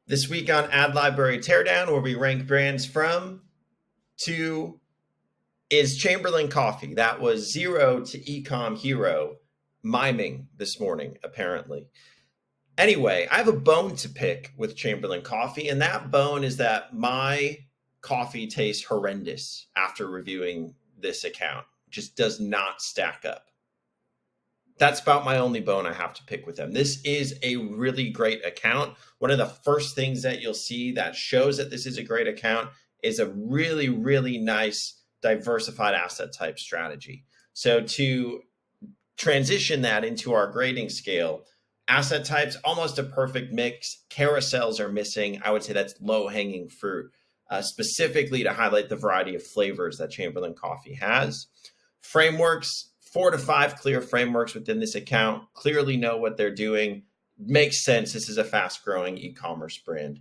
This week on Ad Library Teardown, where we rank brands from to is Chamberlain Coffee. That was zero to Ecom Hero, miming this morning, apparently. Anyway, I have a bone to pick with Chamberlain Coffee, and that bone is that my coffee tastes horrendous after reviewing this account. Just does not stack up. That's about my only bone I have to pick with them. This is a really great account. One of the first things that you'll see that shows that this is a great account is a really, really nice diversified asset type strategy. So to transition that into our grading scale, asset types, almost a perfect mix. Carousels are missing. I would say that's low hanging fruit, specifically to highlight the variety of flavors that Chamberlain Coffee has. Frameworks, 4 to 5 clear frameworks within this account, clearly know what they're doing. Makes sense. This is a fast growing e-commerce brand.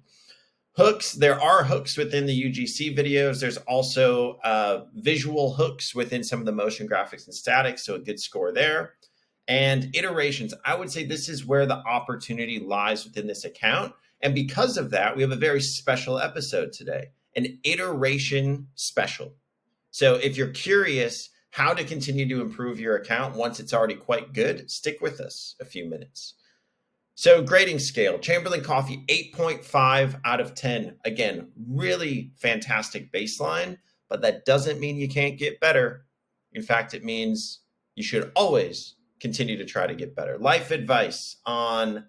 Hooks, there are hooks within the UGC videos. There's also visual hooks within some of the motion graphics and statics, so a good score there. And iterations, I would say this is where the opportunity lies within this account. And because of that, we have a very special episode today, an iteration special. So if you're curious how to continue to improve your account once it's already quite good, stick with us a few minutes. So grading scale, Chamberlain Coffee, 8.5 out of 10. Again, really fantastic baseline, but that doesn't mean you can't get better. In fact, it means you should always continue to try to get better. Life advice on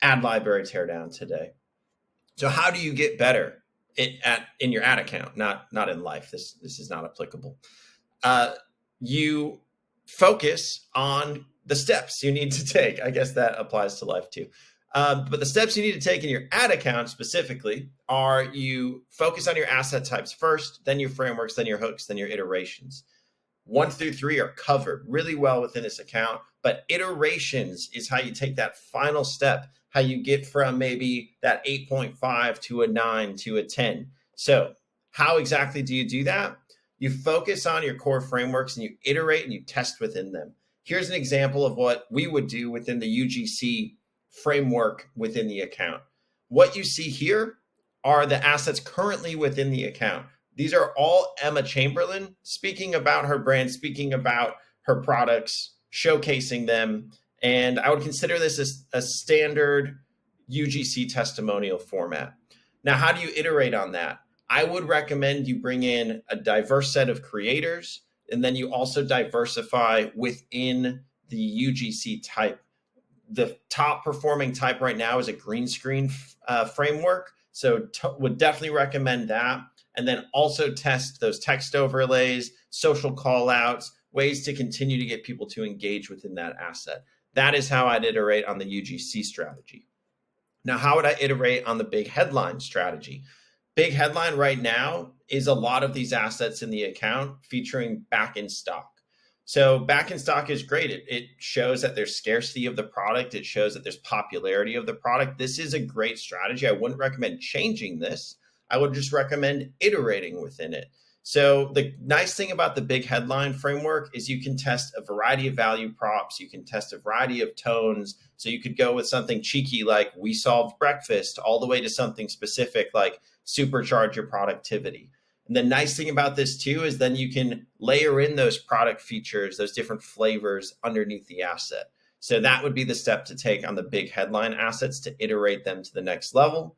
Ad Library Teardown today. So how do you get better in your ad account? Not in life. This is not applicable. You focus on the steps you need to take. I guess that applies to life too. But the steps you need to take in your ad account specifically are you focus on your asset types first, then your frameworks, then your hooks, then your iterations. 1 through 3 are covered really well within this account, but iterations is how you take that final step, how you get from maybe that 8.5 to a 9 to a 10. So how exactly do you do that? You focus on your core frameworks and you iterate and you test within them. Here's an example of what we would do within the UGC framework within the account. What you see here are the assets currently within the account. These are all Emma Chamberlain speaking about her brand, speaking about her products, showcasing them. And I would consider this as a standard UGC testimonial format. Now, how do you iterate on that? I would recommend you bring in a diverse set of creators, and then you also diversify within the UGC type. The top performing type right now is a green screen framework. So would definitely recommend that. And then also test those text overlays, social call outs, ways to continue to get people to engage within that asset. That is how I'd iterate on the UGC strategy. Now, how would I iterate on the big headline strategy? Big headline right now is a lot of these assets in the account featuring back in stock. So back in stock is great. It shows that there's scarcity of the product. It shows that there's popularity of the product. This is a great strategy. I wouldn't recommend changing this. I would just recommend iterating within it. So the nice thing about the big headline framework is you can test a variety of value props. You can test a variety of tones. So you could go with something cheeky like we solved breakfast all the way to something specific like supercharge your productivity. And the nice thing about this too is then you can layer in those product features, those different flavors underneath the asset. So that would be the step to take on the big headline assets to iterate them to the next level.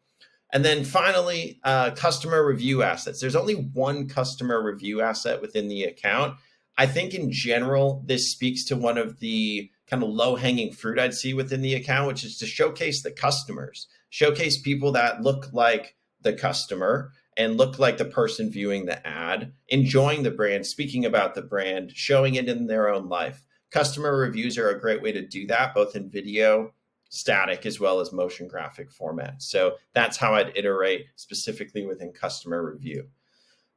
And then finally, customer review assets. There's only one customer review asset within the account. I think in general, this speaks to one of the kind of low-hanging fruit I'd see within the account, which is to showcase the customers, showcase people that look like the customer and look like the person viewing the ad, enjoying the brand, speaking about the brand, showing it in their own life. Customer reviews are a great way to do that, both in video, static, as well as motion graphic formats. So that's how I'd iterate specifically within customer review.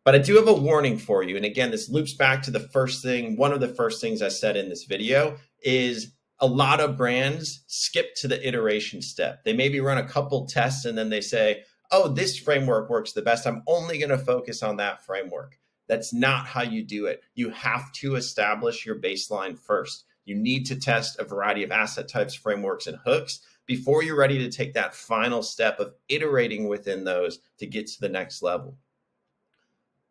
But I do have a warning for you. And again, this loops back to the first thing. One of the first things I said in this video is a lot of brands skip to the iteration step. They maybe run a couple tests and then they say, oh, this framework works the best. I'm only going to focus on that framework. That's not how you do it. You have to establish your baseline first. You need to test a variety of asset types, frameworks, and hooks before you're ready to take that final step of iterating within those to get to the next level.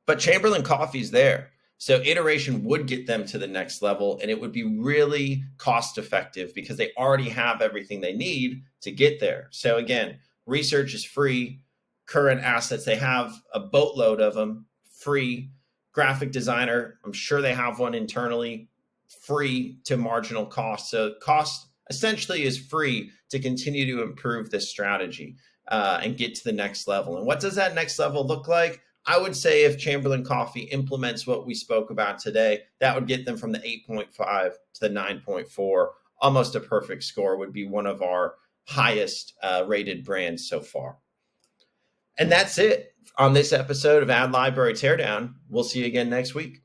But Chamberlain Coffee's there. So iteration would get them to the next level, and it would be really cost effective because they already have everything they need to get there. So again, research is free. Current assets, they have a boatload of them, free. Graphic designer, I'm sure they have one internally, free to marginal cost. So cost essentially is free to continue to improve this strategy and get to the next level. And what does that next level look like? I would say if Chamberlain Coffee implements what we spoke about today, that would get them from the 8.5 to the 9.4. Almost a perfect score, would be one of our highest rated brands so far. And that's it on this episode of Ad Library Teardown. We'll see you again next week.